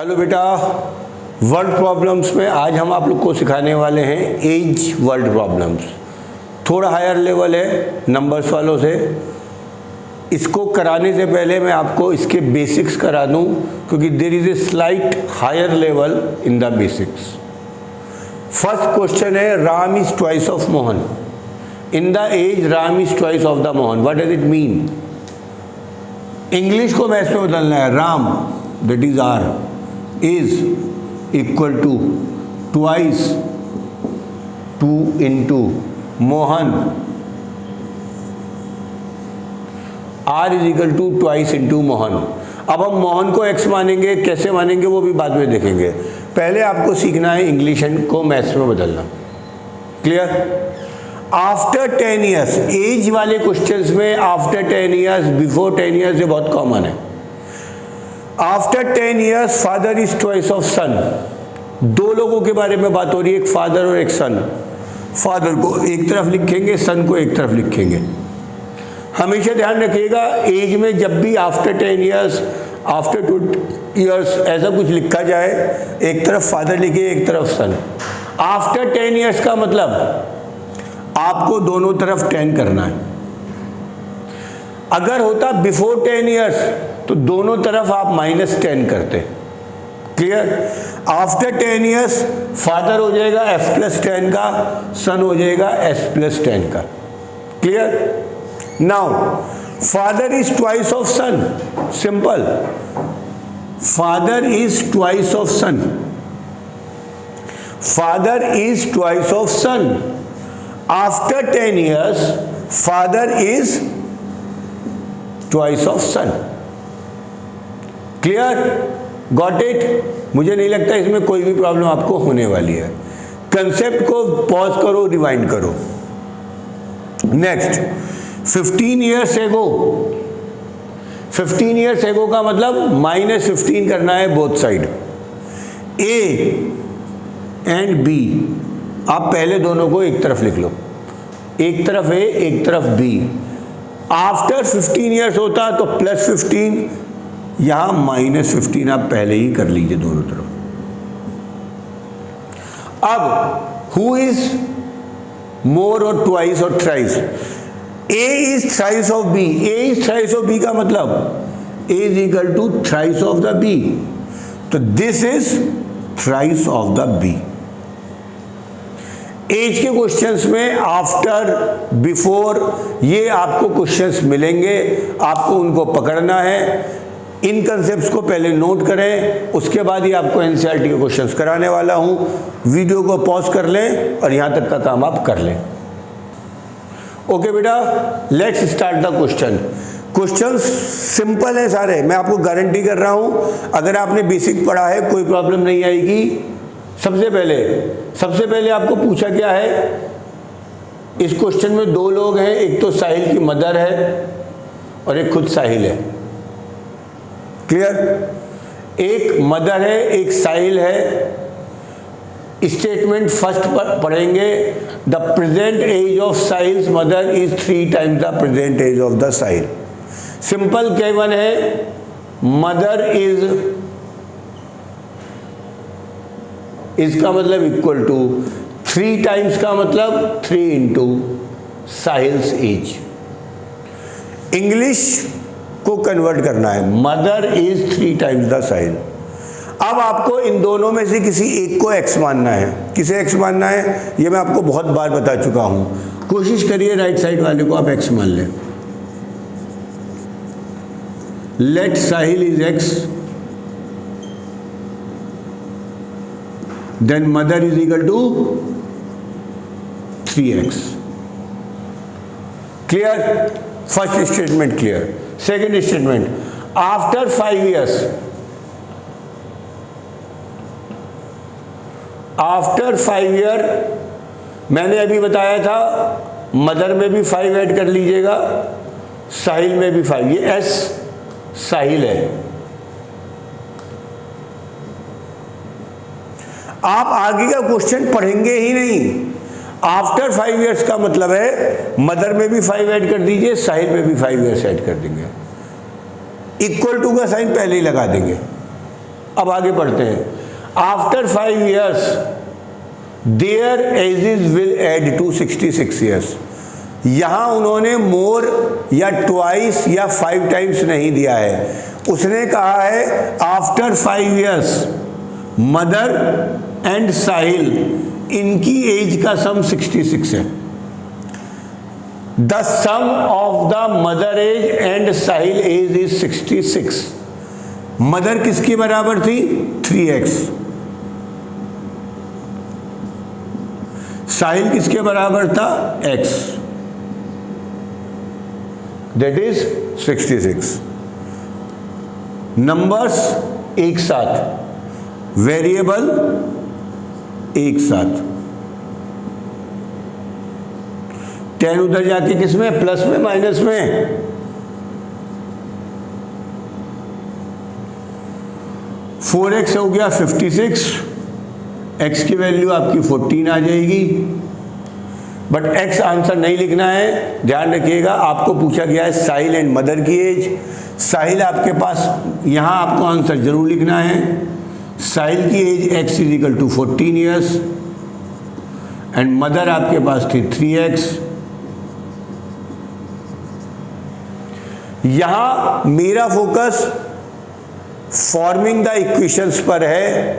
Hello बेटा, world problems में आज हम आप लोग को सिखाने वाले हैं एज वर्ल्ड प्रॉब्लम्स। थोड़ा हायर लेवल है नंबर्स वालों से। इसको कराने से पहले मैं आपको इसके बेसिक्स करा दूं, क्योंकि there is a slight higher level in the basics. First question है, Ram is twice of Mohan. In the age Ram is twice of the Mohan, what does it mean? English को मैथ्स में बदलना है। Ram that is r is equal to twice 2 into Mohan r is equal to twice into Mohan. अब हम मोहन को x मानेंगे, कैसे मानेंगे वो भी बाद में देखेंगे। पहले आपको सीखना है इंग्लिश को मैथ्स में बदलना। क्लियर? आफ्टर 10 ईयर्स, एज वाले क्वेश्चंस में आफ्टर 10 ईयर्स, बिफोर 10 ईयर्स ये बहुत कॉमन है। After 10 years father is twice of son. दो लोगों के बारे में बात हो रही है, एक फादर और एक सन। फादर को एक तरफ लिखेंगे, सन को एक तरफ लिखेंगे। हमेशा ध्यान रखिएगा, एज में जब भी आफ्टर 10 ईयर्स, आफ्टर 2 ईयर्स ऐसा कुछ लिखा जाए, एक तरफ फादर लिखिए, एक तरफ सन। आफ्टर 10 ईयर्स का मतलब आपको दोनों तरफ 10 करना है। अगर होता बिफोर 10 ईयर्स तो दोनों तरफ आप -10 करते। क्लियर? आफ्टर 10 ईयर्स फादर हो जाएगा f+10 का, सन हो जाएगा s+10 का। Clear? Now father is twice of son. Simple, father is twice of son. Father is twice of son. After 10 years father is twice of son. Clear? Got it? मुझे नहीं लगता इसमें कोई भी प्रॉब्लम आपको होने वाली है। कंसेप्ट को पॉज करो, रिवाइंड करो। Next, 15 years ago. 15 years ago का मतलब -15 करना है both side. A and B, आप पहले दोनों को एक तरफ लिख लो, एक तरफ ए एक तरफ बी। आफ्टर 15 ईयर्स होता तो +15, यहां -15 आप पहले ही कर लीजिए दोनों तरफ। अब हु इज मोर और ट्वाइस और thrice? A is thrice of B. A is thrice of B का मतलब A is equal to thrice of the B, तो this is thrice of the B. Age के क्वेश्चंस में after, before, ये आपको questions मिलेंगे, आपको उनको पकड़ना है। इन कंसेप्ट्स को पहले नोट करें, उसके बाद ही आपको एनसीईआरटी के क्वेश्चंस कराने वाला हूं। वीडियो को पॉज कर लें और यहां तक का काम आप कर लें। ओके बेटा, let's start the question. Questions simple है सारे, मैं आपको गारंटी कर रहा हूं। अगर आपने बेसिक पढ़ा है कोई प्रॉब्लम नहीं आएगी। सबसे पहले आपको पूछा क्या है, इस क्वेश्चन में दो लोग हैं, एक तो साहिल की मदर है और एक खुद साहिल है। क्लियर? एक मदर है, एक साहिल है। स्टेटमेंट फर्स्ट पढ़ेंगे, the present age of Sahil's mother is 3 times the present age of the Sahil. Simple केवन है, मदर इज, इसका मतलब इक्वल टू 3 टाइम्स का मतलब 3 इंटू साहिल्स एज। इंग्लिश को कन्वर्ट करना है, मदर इज 3 टाइम्स द साहिल। अब आपको इन दोनों में से किसी एक को x मानना है। किसे x मानना है ये मैं आपको बहुत बार बता चुका हूं। कोशिश करिए राइट साइड वाले को आप x मान लें। Let Sahil is x, then mother is equal to 3x. Clear? First statement clear. Second statement, after 5 years, after 5 year, मैंने अभी बताया था मदर में भी 5 ऐड कर लीजिएगा, साहिल में भी 5। ये s साहिल है। आप आगे का क्वेश्चन पढ़ेंगे ही नहीं। आफ्टर 5 ईयर्स का मतलब है मदर में भी 5 ऐड कर दीजिए, साहिल में भी 5 ईयर्स ऐड कर देंगे। इक्वल टू का साइन पहले ही लगा देंगे। अब आगे पढ़ते हैं। After 5 years their ages will add to 66 years। यहां उन्होंने मोर या ट्वाइस या 5 times नहीं दिया है, उसने कहा है after 5 years mother and Sahil इनकी एज का सम 66 है। The sum of the mother age and Sahil age is 66। Mother किसके बराबर थी? 3x। साहिल किसके बराबर था? x। That is 66। नंबर्स एक साथ, वेरिएबल एक साथ, 10 उधर जाके किसमें? प्लस में, माइनस में। फोर एक्स हो गया 56, x की वैल्यू आपकी 14 आ जाएगी। बट x आंसर नहीं लिखना है, ध्यान रखिएगा। आपको पूछा गया है साहिल एंड मदर की एज। साहिल आपके पास, यहां आपको आंसर जरूर लिखना है। साहिल की age x is equal to 14 years and mother आपके पास थी 3x। यहां मेरा फोकस फॉर्मिंग द इक्वेशंस पर है।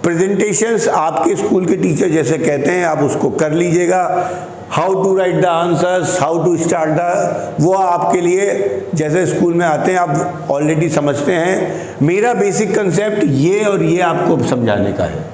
प्रेजेंटेशंस आपके स्कूल के टीचर जैसे कहते हैं आप उसको कर लीजिएगा। How to write the answers, how to start the, वो आपके लिए जैसे स्कूल में आते हैं आप ऑलरेडी समझते हैं। मेरा बेसिक कंसेप्ट ये और ये आपको समझाने का है,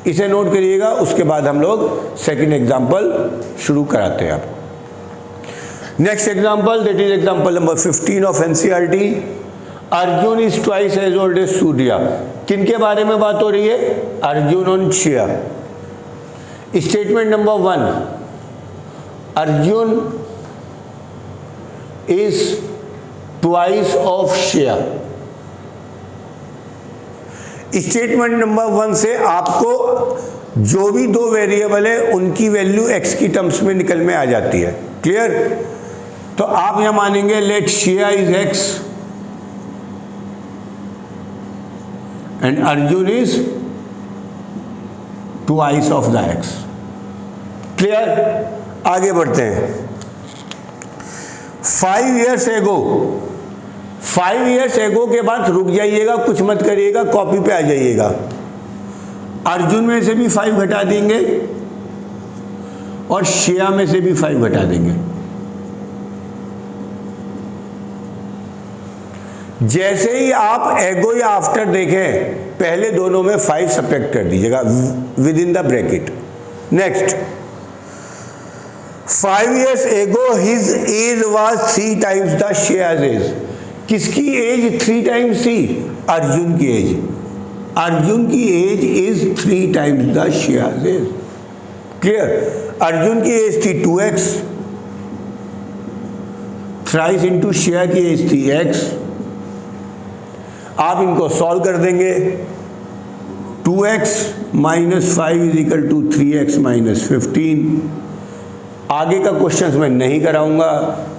इसे नोट करिएगा। उसके बाद हम लोग सेकंड एग्जाम्पल शुरू कराते हैं आपको। Next example, that is example number 15 of NCERT. Arjun is twice as old as Surya. किनके बारे में बात हो रही है? अर्जुन और Shreya. Statement number 1, Arjun is twice of Shreya. Statement number 1 से आपको जो भी दो वेरिएबल है उनकी वैल्यू x की टर्म्स में निकल में आ जाती है। क्लियर? तो आप यहां मानेंगे let Shreya is x and Arjun is twice of the x। Clear? आगे बढ़ते हैं। 5 years एगो, 5 years एगो के बाद रुक जाइएगा, कुछ मत करिएगा, कॉपी पे आ जाइएगा। अर्जुन में से भी 5 घटा देंगे और श्रेया में से भी 5 घटा देंगे। जैसे ही आप एगो या आफ्टर देखें, पहले दोनों में 5 सब्ट्रैक्ट कर दीजिएगा within the bracket. Next, 5 years ago his age was 3 times the Shreya's age. किसकी एज 3 times थी? अर्जुन की एज। अर्जुन की age is 3 times the Shreya's age. Clear? Arjun की एज थी 2x, थ्राइस इंटू श्रेया की एज थी x। आप इनको सॉल्व कर देंगे। 2x minus 5 is equal to 3x minus 15। आगे का क्वेश्चंस मैं नहीं कराऊंगा,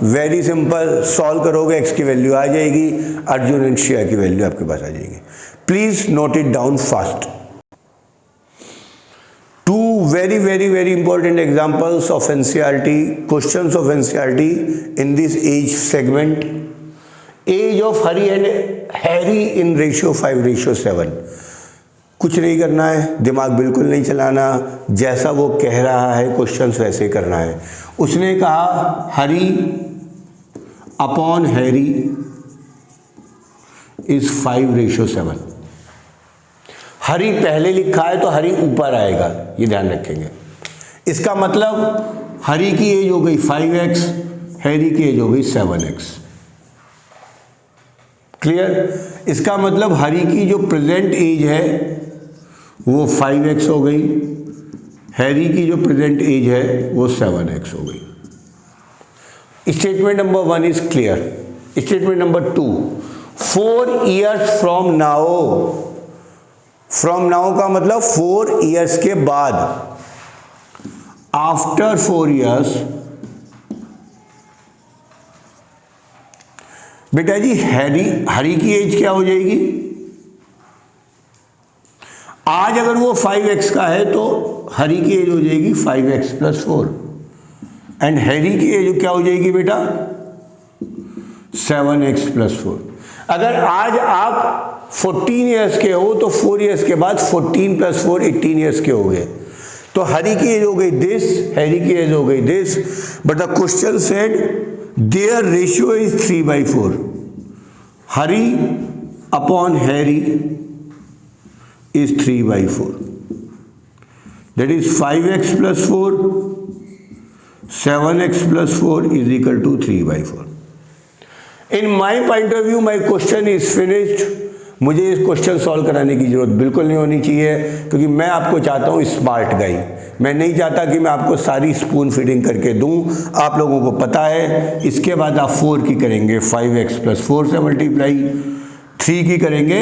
वेरी सिंपल। सॉल्व करोगे x की वैल्यू आ जाएगी, अर्जुन एंड श्रेया की वैल्यू आपके पास आ जाएगी। Please note it down fast. 2 very important examples of NCERT, questions of NCERT in this age segment. Age of Harry in ratio 5:7। कुछ नहीं करना है, दिमाग बिल्कुल नहीं चलाना, जैसा वो कह रहा है क्वेश्चंस वैसे करना है। उसने कहा हरी अपॉन हैरी इज 5:7। हरी पहले लिखा है तो हरी ऊपर आएगा, ये ध्यान रखेंगे। इसका मतलब हरी की एज हो गई 5x, हैरी की एज हो गई 7x। क्लियर? इसका मतलब हरी की जो प्रेजेंट एज है वो 5x हो गई, हैरी की जो प्रेजेंट एज है वो 7x हो गई। Statement number 1 is clear. Statement number 2, 4 years from now. From now का मतलब 4 years के बाद। आफ्टर 4 years, बेटा जी हरी की एज क्या हो जाएगी? आज अगर वो 5x का है तो हरी की एज हो जाएगी 5x + 4 एंड हैरी की एज क्या हो जाएगी बेटा 7x + 4। अगर आज आप 14 ईयर्स के हो तो 4 ईयर्स के बाद 14 + 4 18 ईयर्स के हो गए, तो हरी की एज हो गई दिस, हैरी की एज हो गई this, but the question said their ratio is 3/4, Hari upon Harry is 3/4, that is 5x + 4, 7x + 4 is equal to 3/4. In my point of view, my question is finished. मुझे इस question solve कराने की जरूरत बिल्कुल नहीं होनी चाहिए, क्योंकि मैं आपको चाहता हूँ स्मार्ट गाई। मैं नहीं चाहता कि मैं आपको सारी स्पून फीडिंग करके दूं, आप लोगों को पता है। इसके बाद आप 4 की करेंगे 5x + 4 से मल्टीप्लाई, 3 की करेंगे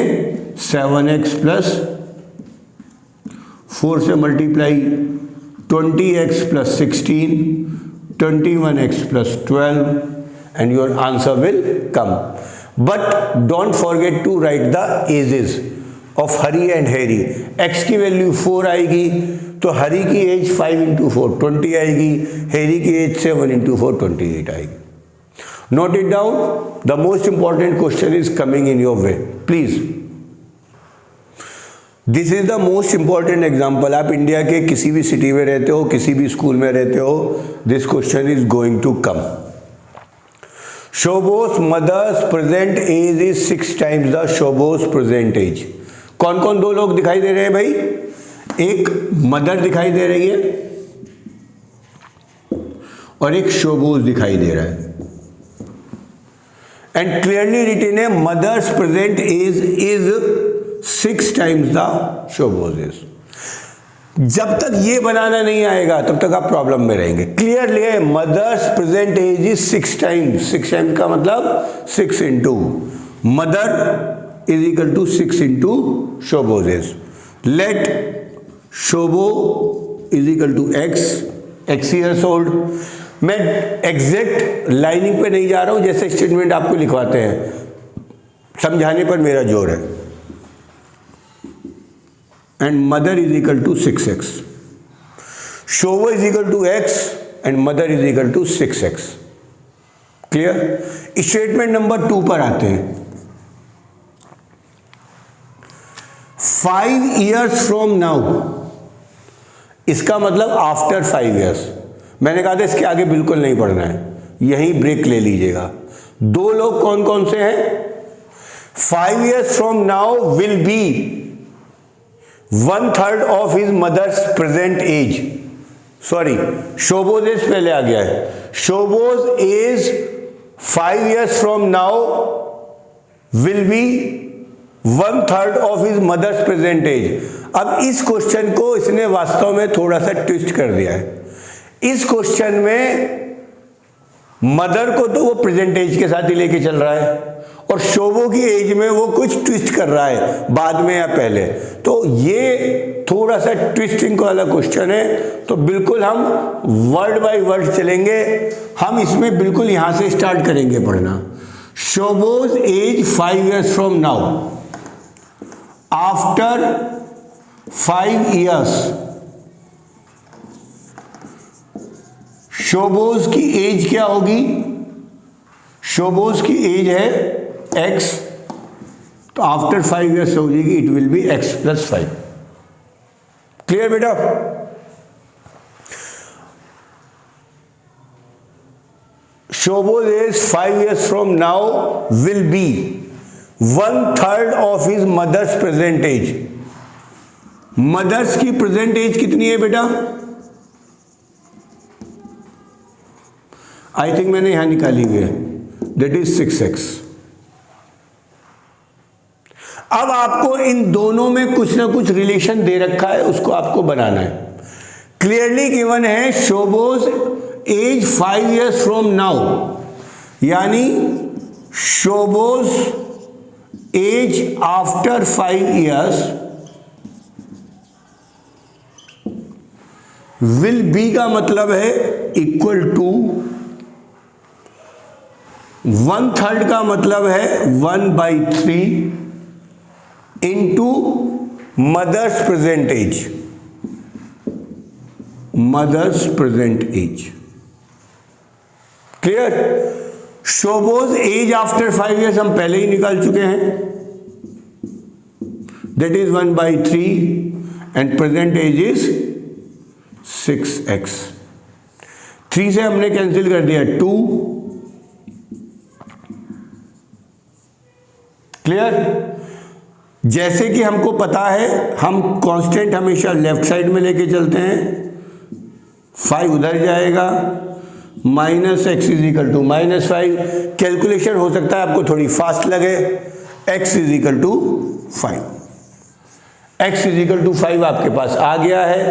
7x + 4 से multiply, 20x + 16, 21x + 12 and your answer will come. But don't forget to write the ages of Hari and Harry. X की वैल्यू 4 आएगी तो हरी की एज 5 × 4 20 आएगी, हैरी की एज 7 × 4 28 आएगी। Note it down. The most important question is coming in your way. Please. This is the most important example. आप India के किसी भी सिटी में रहते हो, किसी भी स्कूल में रहते हो, this question is going to come. Shobo's mother's present age is 6 times the Shobo's present age. कौन कौन दो लोग दिखाई दे रहे हैं भाई? एक मदर दिखाई दे रही है और एक शोबोस दिखाई दे रहा है, एंड क्लियरली रिटन है mother's present age is 6 times the Shobo's age. जब तक ये बनाना नहीं आएगा तब तक आप प्रॉब्लम में रहेंगे। क्लियरली है mother's present age is 6 times. 6 times का मतलब 6 × mother is equal to 6 × Shobo's age. Let Shobo is equal to x years old. मैं एग्जैक्ट लाइनिंग पे नहीं जा रहा हूं, जैसे स्टेटमेंट आपको लिखवाते हैं, समझाने पर मेरा जोर है। And mother is equal to 6x। Shobo is equal to x and mother is equal to 6x। Clear? Statement number 2 पर आते हैं। 5 years फ्रॉम नाउ, इसका मतलब आफ्टर 5 years। मैंने कहा था इसके आगे बिल्कुल नहीं पढ़ना है, यहीं ब्रेक ले लीजिएगा। दो लोग कौन कौन से हैं? 5 years from now will be 1/3 of his mother's present age. Sorry, शोबोज एज पहले आ गया है। शोबोज age 5 years from now will be 1/3 of his mother's present age. अब इस क्वेश्चन को इसने वास्तव में थोड़ा सा ट्विस्ट कर दिया है। इस क्वेश्चन में मदर को तो वो प्रेजेंट एज के साथ ही लेके चल रहा है और शोबो की एज में वो कुछ ट्विस्ट कर रहा है, बाद में या पहले। तो ये थोड़ा सा ट्विस्टिंग वाला क्वेश्चन है, तो बिल्कुल हम वर्ड बाय वर्ड चलेंगे। हम इसमें बिल्कुल यहां से स्टार्ट करेंगे पढ़ना। शोबोज age 5 years from now, after 5 years शोबोज की एज क्या होगी? शोबोज की एज है x, तो आफ्टर 5 years हो जाएगी, it will be x + 5। Clear बेटा? शोबोज age 5 years from now will be 1/3 of his mother's present age. Mother's की प्रेजेंट एज कितनी है बेटा? आई थिंक मैंने यहां निकाली हुई है, दैट इज 6x। अब आपको इन दोनों में कुछ ना कुछ रिलेशन दे रखा है, उसको आपको बनाना है। क्लियरली गिवन है शोबोज एज 5 years फ्रॉम नाउ, यानी शोबोज age after 5 years will be का मतलब है इक्वल टू 1/3 का मतलब है 1/3 into mother's present age, mother's present age, clear. शोबोज एज आफ्टर 5 years हम पहले ही निकाल चुके हैं, that is 1/3 and present age is 6x। 3 से हमने कैंसिल कर दिया 2, क्लियर। जैसे कि हमको पता है हम कांस्टेंट हमेशा लेफ्ट साइड में लेके चलते हैं, 5 उधर जाएगा, -x is equal to -5। Calculation हो सकता है आपको थोड़ी फास्ट लगे, x is equal to 5, x is equal to 5 आपके पास आ गया है।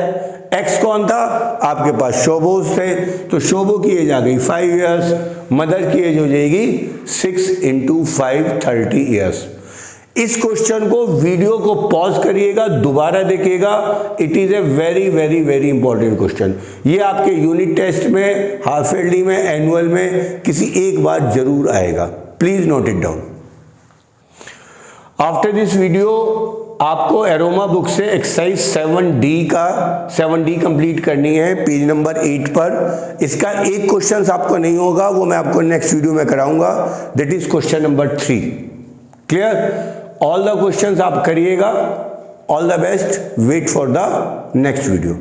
x कौन था? आपके पास शोबोज थे, तो शोबो की एज आ गई 5 years, मदर की एज हो जाएगी 6 × 5 30 years। इस क्वेश्चन को वीडियो को पॉज करिएगा, दोबारा देखिएगा, it is a very very very important question. ये आपके यूनिट टेस्ट में, हाफ ईयरली में, एनुअल में किसी एक बार जरूर आएगा, please note it down. After this video आपको एरोमा बुक से एक्सरसाइज 7D कंप्लीट करनी है, पेज नंबर 8 पर। इसका एक क्वेश्चन आपको नहीं होगा, वो मैं आपको नेक्स्ट वीडियो में कराऊंगा, that is question number 3, clear. All the questions आप करिएगा। All the best, wait for the next video.